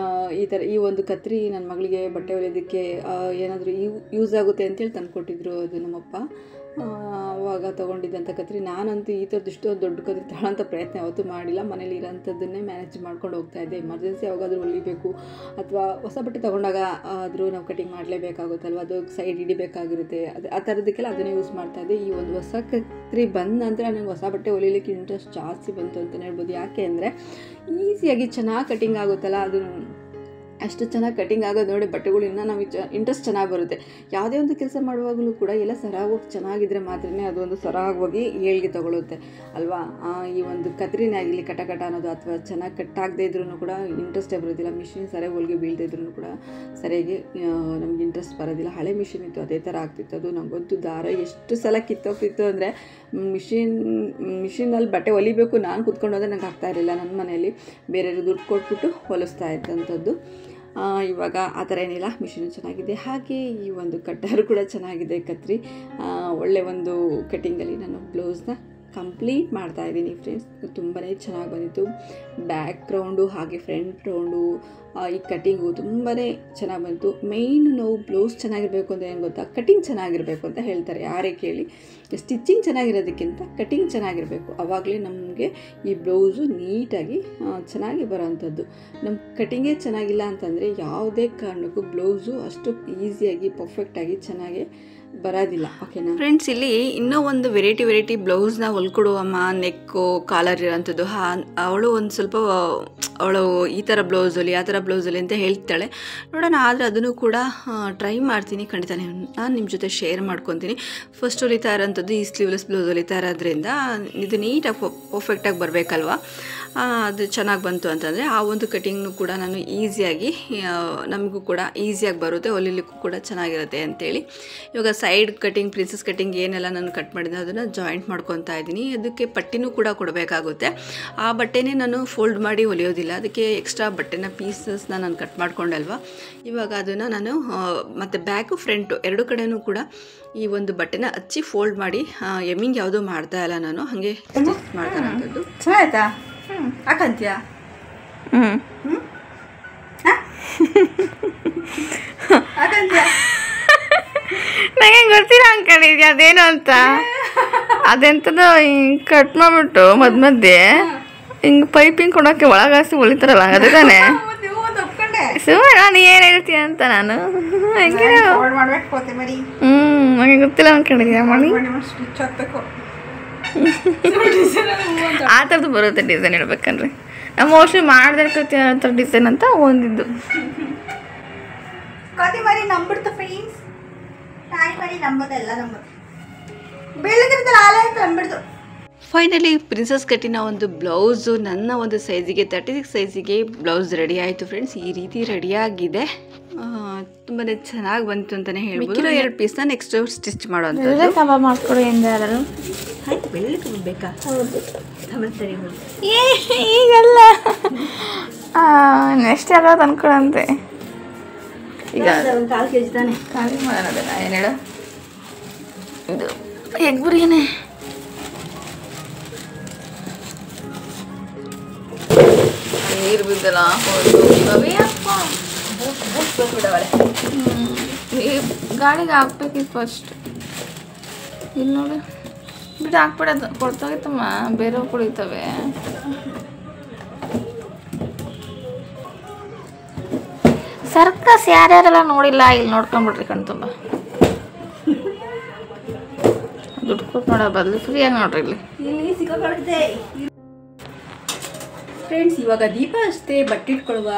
ಈ ಒಂದು ಕತ್ರಿ ನನ್ನ ಮಗಳಿಗೆ ಬಟ್ಟೆ ಹೊಲಿಯೋದಕ್ಕೆ ಏನಾದರೂ ಯೂಸ್ ಆಗುತ್ತೆ ಅಂತೇಳಿ ತಂದುಕೊಟ್ಟಿದ್ರು. ಅದು ನಮ್ಮಪ್ಪ ಆವಾಗ ತೊಗೊಂಡಿದ್ದಂಥ ಕತ್ರಿ. ನಾನಂತೂ ಈ ಥರದ್ದು ಇಷ್ಟೊಂದು ದೊಡ್ಡ ಕತ್ರಿ ತಗೊಳ್ಳೋಂಥ ಪ್ರಯತ್ನ ಯಾವತ್ತೂ ಮಾಡಿಲ್ಲ. ಮನೇಲಿ ಇರೋಂಥದ್ದನ್ನೇ ಮ್ಯಾನೇಜ್ ಮಾಡ್ಕೊಂಡು ಹೋಗ್ತಾಯಿದ್ದೆ. ಎಮರ್ಜೆನ್ಸಿ ಯಾವಾಗಾದರೂ ಹೊಲಿಬೇಕು ಅಥವಾ ಹೊಸ ಬಟ್ಟೆ ತೊಗೊಂಡಾಗ ಆದರೂ ನಾವು ಕಟಿಂಗ್ ಮಾಡಲೇಬೇಕಾಗುತ್ತಲ್ವ, ಅದು ಸೈಡ್ ಹಿಡಿಬೇಕಾಗಿರುತ್ತೆ. ಆ ಥರದಕ್ಕೆಲ್ಲ ಅದನ್ನೇ ಯೂಸ್ ಮಾಡ್ತಾಯಿದ್ದೆ. ಈ ಒಂದು ಹೊಸ ಕತ್ರಿ ಬಂದ ನಂತರ ನನಗೆ ಹೊಸ ಬಟ್ಟೆ ಹೊಲಿಲಿಕ್ಕೆ ಇಂಟ್ರೆಸ್ಟ್ ಜಾಸ್ತಿ ಬಂತು ಅಂತಲೇ ಹೇಳ್ಬೋದು. ಯಾಕೆ ಅಂದರೆ ಈಸಿಯಾಗಿ ಚೆನ್ನಾಗಿ ಕಟಿಂಗ್ ಆಗುತ್ತಲ್ಲ, ಅದು ಅಷ್ಟು ಚೆನ್ನಾಗಿ ಕಟಿಂಗ್ ಆಗೋದು ನೋಡಿ ಬಟ್ಟೆಗಳು ಇನ್ನೂ ನಾವು ಇಂಟ್ರೆಸ್ಟ್ ಚೆನ್ನಾಗಿ ಬರುತ್ತೆ. ಯಾವುದೇ ಒಂದು ಕೆಲಸ ಮಾಡುವಾಗಲೂ ಕೂಡ ಎಲ್ಲ ಸರಾಗೋಗಿ ಚೆನ್ನಾಗಿದ್ದರೆ ಮಾತ್ರನೇ ಅದೊಂದು ಸರಾಗೋಗಿ ಏಳಿಗೆ ತಗೊಳುತ್ತೆ ಅಲ್ವಾ. ಈ ಒಂದು ಕತ್ರಿನೇ ಆಗಿರಲಿ ಕಟ ಅನ್ನೋದು ಅಥವಾ ಚೆನ್ನಾಗಿ ಕಟ್ಟಾಗದೇ ಇದ್ರೂ ಕೂಡ ಇಂಟ್ರೆಸ್ಟೇ ಬರೋದಿಲ್ಲ. ಮಿಷಿನ್ ಸರಿಯಾಗಿ ಹೊಲಿಗೆ ಬೀಳದೇ ಇದ್ರೂ ಕೂಡ ಸರಿಯಾಗಿ ನಮ್ಗೆ ಇಂಟ್ರೆಸ್ಟ್ ಬರೋದಿಲ್ಲ. ಹಳೆ ಮಿಷಿನ್ ಇತ್ತು, ಅದೇ ಥರ ಆಗ್ತಿತ್ತು. ಅದು ನಮಗಂತೂ ದಾರ ಎಷ್ಟು ಸಲ ಕಿತ್ತೋಗ್ತಿತ್ತು ಅಂದರೆ ಮಿಷಿನಲ್ಲಿ ಬಟ್ಟೆ ಹೊಲಿಬೇಕು ನಾನು ಕೂತ್ಕೊಂಡು ಹೋದರೆ ನಂಗೆ ಆಗ್ತಾ ಇರಲಿಲ್ಲ. ನನ್ನ ಮನೆಯಲ್ಲಿ ಬೇರೆಯವ್ರಿಗೆ ದುಡ್ಡು ಕೊಟ್ಬಿಟ್ಟು ಹೊಲಿಸ್ತಾ ಇದ್ದಂಥದ್ದು. ಇವಾಗ ಆ ಥರ ಏನಿಲ್ಲ, ಮಿಷಿನ್ ಚೆನ್ನಾಗಿದೆ. ಹಾಗೆ ಈ ಒಂದು ಕಟ್ಟರು ಕೂಡ ಚೆನ್ನಾಗಿದೆ. ಕತ್ರಿ ಒಳ್ಳೆ ಒಂದು ಕಟ್ಟಿಂಗಲ್ಲಿ ನಾನು ಬ್ಲೌಸ್ನ ಕಂಪ್ಲೀಟ್ ಮಾಡ್ತಾಯಿದ್ದೀನಿ ಫ್ರೆಂಡ್ಸ್. ತುಂಬಾ ಚೆನ್ನಾಗಿ ಬಂದಿತ್ತು. ಬ್ಯಾಕ್ ರೌಂಡು ಹಾಗೆ ಫ್ರಂಟ್ ರೌಂಡು ಈ ಕಟ್ಟಿಂಗು ತುಂಬಾ ಚೆನ್ನಾಗಿ ಬಂತು. ಮೇಯ್ನು ನಾವು ಬ್ಲೌಸ್ ಚೆನ್ನಾಗಿರಬೇಕು ಅಂದರೆ ಏನು ಗೊತ್ತಾ, ಕಟ್ಟಿಂಗ್ ಚೆನ್ನಾಗಿರಬೇಕು ಅಂತ ಹೇಳ್ತಾರೆ ಯಾರೇ ಕೇಳಿ. ಸ್ಟಿಚ್ಚಿಂಗ್ ಚೆನ್ನಾಗಿರೋದಕ್ಕಿಂತ ಕಟ್ಟಿಂಗ್ ಚೆನ್ನಾಗಿರಬೇಕು, ಆವಾಗಲೇ ನಮಗೆ ಈ ಬ್ಲೌಸು ನೀಟಾಗಿ ಚೆನ್ನಾಗಿ ಬರೋವಂಥದ್ದು. ನಮ್ಮ ಕಟ್ಟಿಂಗೇ ಚೆನ್ನಾಗಿಲ್ಲ ಅಂತಂದರೆ ಯಾವುದೇ ಕಾರಣಕ್ಕೂ ಬ್ಲೌಸು ಅಷ್ಟು ಈಸಿಯಾಗಿ ಪರ್ಫೆಕ್ಟಾಗಿ ಚೆನ್ನಾಗಿ ಬರೋದಿಲ್ಲ. ಓಕೆನಾ ಫ್ರೆಂಡ್ಸ್, ಇಲ್ಲಿ ಇನ್ನೂ ಒಂದು ವೆರೈಟಿ ಬ್ಲೌಸ್ನ ಹೊಲ್ಕೊಡುವಮ್ಮ, ನೆಕ್ಕು ಕಾಲರ್ ಇರೋಂಥದ್ದು. ಅವಳು ಒಂದು ಸ್ವಲ್ಪ ಅವಳು ಈ ಥರ ಬ್ಲೌಸಲ್ಲಿ ಆ ಥರ ಬ್ಲೌಸಲ್ಲಿ ಅಂತ ಹೇಳ್ತಾಳೆ. ನೋಡೋಣ, ಆದರೆ ಅದನ್ನು ಕೂಡ ಟ್ರೈ ಮಾಡ್ತೀನಿ ಖಂಡಿತ. ನಾನು ನಿಮ್ಮ ಜೊತೆ ಶೇರ್ ಮಾಡ್ಕೊತೀನಿ. ಫಸ್ಟ್ ಹೊಲಿತಾ ಇರೋಂಥದ್ದು ಈ ಸ್ಲೀವ್ಲೆಸ್ ಬ್ಲೌಸ್ ಹೊಲಿತಾ ಇರೋದ್ರಿಂದ ಇದು ನೀಟಾಗಿ ಪರ್ಫೆಕ್ಟಾಗಿ ಬರಬೇಕಲ್ವ. ಅದು ಚೆನ್ನಾಗಿ ಬಂತು ಅಂತಂದರೆ ಆ ಒಂದು ಕಟಿಂಗ್ನು ಕೂಡ ನಾನು ಈಸಿಯಾಗಿ ನಮಗೂ ಕೂಡ ಈಸಿಯಾಗಿ ಬರುತ್ತೆ, ಹೊಲಿಲಿಕ್ಕೂ ಕೂಡ ಚೆನ್ನಾಗಿರುತ್ತೆ ಅಂತೇಳಿ ಇವಾಗ ಸೈಡ್ ಕಟಿಂಗ್, ಪ್ರಿನ್ಸಸ್ ಕಟಿಂಗ್ ಏನೆಲ್ಲ ನಾನು ಕಟ್ ಮಾಡಿದ್ದೆ ಅದನ್ನು ಜಾಯಿಂಟ್ ಮಾಡ್ಕೊತಾ ಇದ್ದೀನಿ. ಅದಕ್ಕೆ ಪಟ್ಟಿನೂ ಕೂಡ ಕೊಡಬೇಕಾಗುತ್ತೆ. ಆ ಬಟ್ಟೆನೇ ನಾನು ಫೋಲ್ಡ್ ಮಾಡಿ ಹೊಲಿಯೋದಿಲ್ಲ, ಅದಕ್ಕೆ ಎಕ್ಸ್ಟ್ರಾ ಬಟ್ಟೆನ ಪೀಸಸ್ನ ನಾನು ಕಟ್ ಮಾಡ್ಕೊಂಡಲ್ವ. ಇವಾಗ ಅದನ್ನು ನಾನು ಮತ್ತು ಬ್ಯಾಕು ಫ್ರಂಟು ಎರಡು ಕಡೆಯೂ ಕೂಡ ಈ ಒಂದು ಬಟ್ಟೆನ ಹಚ್ಚಿ ಫೋಲ್ಡ್ ಮಾಡಿ ಎಮ್ಮಿಂಗ್ ಯಾವುದೂ ಮಾಡ್ತಾ ಇಲ್ಲ ನಾನು, ಹಾಗೆ ಮಾಡ್ತಾ ಇರೋಂಥದ್ದು. ಚೆನ್ನಾಯ್ತಾ? ಹಾಕಂತೀಯಾ? ನಂಗೆ ಗೊತ್ತಿಲ್ಲ ಅನ್ಕೊಂಡಿದ್ಯಾ ಅದೇನು ಅಂತ. ಅದೆಂತದ ಹಿಂಗೆ ಕಟ್ ಮಾಡ್ಬಿಟ್ಟು ಮಧ್ಯೆ ಹಿಂಗೆ ಪೈಪಿಂಗ್ ಕೊಡೋಕ್ಕೆ ಒಳಗಾಸಿ ಹೊಲಿತಾರಲ್ಲ ಅದೇ ತಾನೆ. ಸುಮ್ಮನೆ ನಾನು ಏನು ಹೇಳ್ತೀಯ ಅಂತ ನಾನು ಹಂಗೆ ನಂಗೆ ಗೊತ್ತಿಲ್ಲ ಅನ್ಕೊಂಡಿದ್ಯಾ ಮಣಿ. ಆ ಥರದ್ದು ಬರುತ್ತೆ ಡಿಸೈನ್ ಹೇಳ್ಬೇಕಂದ್ರೆ. ನಾವು ಮೋಸ್ಟ್ಲಿ ಮಾಡ್ದಿರ್ತೀವಿ ಆ ಥರ ಡಿಸೈನ್ ಅಂತ ಒಂದಿದ್ದು. ಮರಿ ನಂಬಿಡ್ತು ಫ್ರೆಂಡ್ಸ್, ತಾಯಿ ಮರಿ ನಂಬೋದೆಲ್ಲ ನಂಬೋದು ಬೆಳಗಿನ ಆಲೆ ಅಂತ ನಂಬಿಡ್ತು. ಫೈನಲಿ ಪ್ರಿನ್ಸಸ್ ಕಟ್ಟಿನ ಒಂದು ಬ್ಲೌಸು ನನ್ನ ಒಂದು ಸೈಜಿಗೆ 36 ಸೈಜಿಗೆ ಬ್ಲೌಸ್ ರೆಡಿ ಆಯಿತು ಫ್ರೆಂಡ್ಸ್. ಈ ರೀತಿ ರೆಡಿಯಾಗಿದೆ, ತುಂಬಾ ಚೆನ್ನಾಗಿ ಬಂತು ಅಂತಲೇ ಹೇಳ್ಬೋದು. 2 ಪೀಸ್ನ ನೆಕ್ಸ್ಟ್ ಸ್ಟಿಚ್ ಮಾಡೋಂಥದ್ದು. ಕಬಾಬ್ ಮಾಡ್ಕೊಡಿ ಎಂದಾದರೂ ಆಯ್ತು, ಬೆಳ್ಳಿ ಕಬಾಬ್ ಬೇಕಾ? ಹೌದು, ಸರಿ ಈಗೆಲ್ಲ ನೆಕ್ಸ್ಟ್ ಯಾವ್ದು ಅನ್ಕೊಳಂತೆ. ಈಗ ಒಂದು 1/4 kg ತಾನೆ ಖಾಲಿ ಮಾಡೋದಲ್ಲ. ಏನು ಹೇಳು, ಇದು ಎಗ್ ಬಿರಿಯಾನಿ. ನೀರು ಬಿದ್ದಲ್ಲ ಗಾಳಿಗೆ ಹಾಕ್ಬೇಕಿತ್ತು ಫಸ್ಟ್. ಇಲ್ಲಿ ನೋಡಿ ಬಿಟ್ಟು ಹಾಕ್ಬಿಡೋದು, ಕೊಡ್ತೋಗಿತ್ತಮ್ಮ, ಬೇರೆ ಕುಡಿತವೆ. ಸರ್ಕಸ್ ಯಾರ್ಯಾರೆಲ್ಲ ನೋಡಿಲ್ಲ ಇಲ್ಲಿ ನೋಡ್ಕೊಂಡ್ಬಿಟ್ರಿ ಕಣ್ ತುಂಬ. ದುಡ್ಡು ಕೊಟ್ಟು ನೋಡೋ ಬದಲು ಫ್ರೀಯಾಗಿ ನೋಡ್ರಿ ಇಲ್ಲಿ ಸಿಕ್ಕಾಕೊಳ್ಳುತ್ತೆ ಫ್ರೆಂಡ್ಸ್. ಇವಾಗ ದೀಪ ಅಷ್ಟೇ, ಬಟ್ಟೆ ಇಟ್ಕೊಳುವ.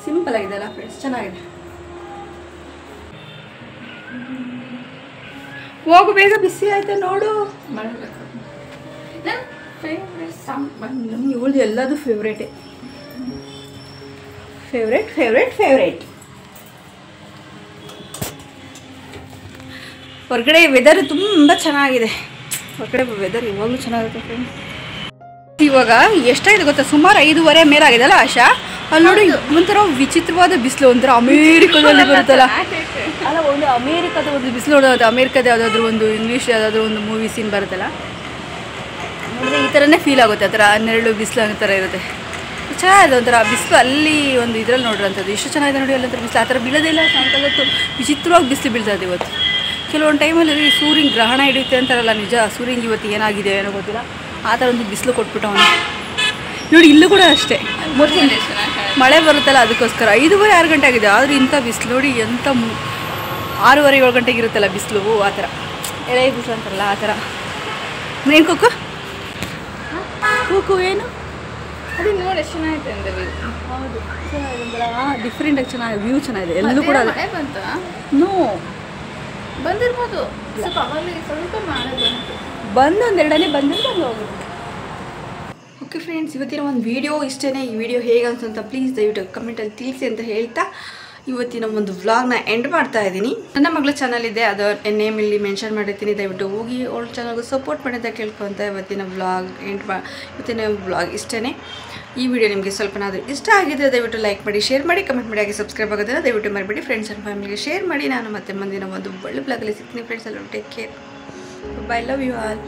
ಸಿಂಪಲ್ ಆಗಿದೆ ಅಲ್ಲ ಫ್ರೆಂಡ್ಸ್, ಚೆನ್ನಾಗಿದೆ. ಹೋಗು ಬೇಗ, ಬಿಸಿ ಆಯ್ತಾ ನೋಡು. ಇವಳು ಎಲ್ಲದು ಫೇವ್ರೇಟೇ, ಫೇವ್ರೇಟ್. ಹೊರಗಡೆ ವೆದರ್ ತುಂಬ ಚೆನ್ನಾಗಿದೆ. ಹೊರಗಡೆ ವೆದರ್ ಇವಾಗಲೂ ಚೆನ್ನಾಗಿರುತ್ತೆ ಫ್ರೆಂಡ್ಸ್. ಇವಾಗ ಎಷ್ಟಾಗಿದೆ ಗೊತ್ತಾ? ಸುಮಾರು 5:30 ಮೇಲಾಗಿದೆಲ್ಲ ಆಶಾ. ಅಲ್ಲಿ ನೋಡಿ ಒಂಥರ ವಿಚಿತ್ರವಾದ ಬಿಸಿಲು, ಒಂಥರ ಅಮೇರಿಕಾದಲ್ಲಿ ಬರುತ್ತಲ್ಲ ಅಲ್ಲ, ಒಂದು ಅಮೇರಿಕಾದ ಒಂದು ಬಿಸಿಲು ನೋಡೋದು. ಅಮೇರಿಕಾದ ಯಾವುದಾದ್ರೂ ಒಂದು ಇಂಗ್ಲೀಷ್ ಯಾವುದಾದ್ರೂ ಒಂದು ಮೂವಿ ಸೀನ್ ಬರುತ್ತಲ್ಲ, ನೋಡಿದ್ರೆ ಈ ಥರನೇ ಫೀಲ್ ಆಗುತ್ತೆ. ಆ ಥರ 12 ಬಿಸಿಲು ಅನ್ನೋ ಥರ ಇರುತ್ತೆ. ಚೆನ್ನಾಗಿದೆ ಒಂಥರ ಬಿಸಿಲು. ಅಲ್ಲಿ ಒಂದು ಇದ್ರಲ್ಲಿ ನೋಡಿರೋಂಥದ್ದು ಎಷ್ಟು ಚೆನ್ನಾಗಿದೆ ನೋಡಿ. ಅಲ್ಲಂತರ ಬಿಸಿಲು ಆ ಥರ ಬೀಳೋದೇ ಇಲ್ಲ. ಸಾಯಂಕಾಲತ್ತು ವಿಚಿತ್ರವಾಗಿ ಬಿಸಿಲು ಬೀಳ್ತದೆ ಇವತ್ತು. ಕೆಲವೊಂದು ಟೈಮಲ್ಲಿ ಸೂರ್ಯನ ಗ್ರಹಣ ಹಿಡಿಯುತ್ತೆ ಅಂತಾರಲ್ಲ, ನಿಜ. ಸೂರ್ಯನಿಗೆ ಇವತ್ತು ಏನಾಗಿದೆ ಏನೋ ಗೊತ್ತಿಲ್ಲ, ಆ ಥರ ಒಂದು ಬಿಸಿಲು ಕೊಟ್ಬಿಟ್ಟವನು ನೋಡಿ. ಇಲ್ಲೂ ಕೂಡ ಅಷ್ಟೇ, ಮಳೆ ಬರುತ್ತಲ್ಲ ಅದಕ್ಕೋಸ್ಕರ 5:30-6 ಗಂಟೆ ಆಗಿದೆ. ಆದರೆ ಇಂಥ ಬಿಸಿಲು ನೋಡಿ, ಎಂಥ 6:30-7 ಗಂಟೆಗೆ ಇರುತ್ತಲ್ಲ ಬಿಸಿಲು, ಆ ಥರ ಎಳೆ ಬಿಸಿಲು ಅಂತಾರಲ್ಲ ಆ ಥರ. ಏನು ಕೂಕು ಏನು ಅದು ನೋಡಿ ಎಷ್ಟು ಚೆನ್ನಾಗಿದೆ ಅಂದರೆ ವ್ಯೂ. ಹೌದು, ಚೆನ್ನಾಗಿದೆ, ಡಿಫ್ರೆಂಟಾಗಿ ಚೆನ್ನಾಗಿದೆ, ವ್ಯೂ ಚೆನ್ನಾಗಿದೆ. ಎಲ್ಲೂ ಕೂಡ ಮಳೆ ಬಂತು. ನೋ ಬಂದಿರ್ಬೋದು, ಸ್ವಲ್ಪ ಮಳೆ ಬಂತು. ಬಂದು 1 ಎರಡನೇ ಬಂದಿದ್ದು ಹೋಗುತ್ತೆ. ಓಕೆ ಫ್ರೆಂಡ್ಸ್, ಇವತ್ತಿನ ಒಂದು ವಿಡಿಯೋ ಇಷ್ಟೇ. ಈ ವಿಡಿಯೋ ಹೇಗೆ ಅನ್ಸುತ್ತೆ ಪ್ಲೀಸ್ ದಯವಿಟ್ಟು ಕಮೆಂಟಲ್ಲಿ ತಿಳಿಸಿ ಅಂತ ಹೇಳ್ತಾ ಇವತ್ತಿನ ಒಂದು ವ್ಲಾಗ್ನ ಎಂಡ್ ಮಾಡ್ತಾ ಇದ್ದೀನಿ. ನನ್ನ ಮಗಳ ಚಾನಲ್ ಇದೆ, ಅದು ನೇಮ್ ಇಲ್ಲಿ ಮೆನ್ಷನ್ ಮಾಡಿರ್ತೀನಿ, ದಯವಿಟ್ಟು ಹೋಗಿ ಅವಳ ಚಾನಲ್ಗೆ ಸಪೋರ್ಟ್ ಮಾಡಿ ಅಂತ ಕೇಳ್ಕೊತ ಇವತ್ತಿನ ವ್ಲಾಗ್ ಇಷ್ಟೇ. ಈ ವಿಡಿಯೋ ನಿಮಗೆ ಸ್ವಲ್ಪನಾದರೂ ಇಷ್ಟ ಆಗಿದೆ ದಯವಿಟ್ಟು ಲೈಕ್ ಮಾಡಿ, ಶೇರ್ ಮಾಡಿ, ಕಮೆಂಟ್ ಮಾಡಿ, ಹಾಗೆ ಸಬ್ಸ್ಕ್ರೈಬ್ ಆಗೋದನ್ನು ದಯವಿಟ್ಟು ಮರಿಬೇಡಿ. ಫ್ರೆಂಡ್ಸ್ ಆ್ಯಂಡ್ ಫ್ಯಾಮಿಲಿಗೆ ಶೇರ್ ಮಾಡಿ. ನಾನು ಮತ್ತೆ ಮುಂದಿನ ಒಂದು ಒಳ್ಳೆ ಬ್ಲಾಗಲ್ಲಿ ಸಿಗ್ತೀನಿ ಫ್ರೆಂಡ್ಸ್. ಎಲ್ಲ take care, bye, love you all.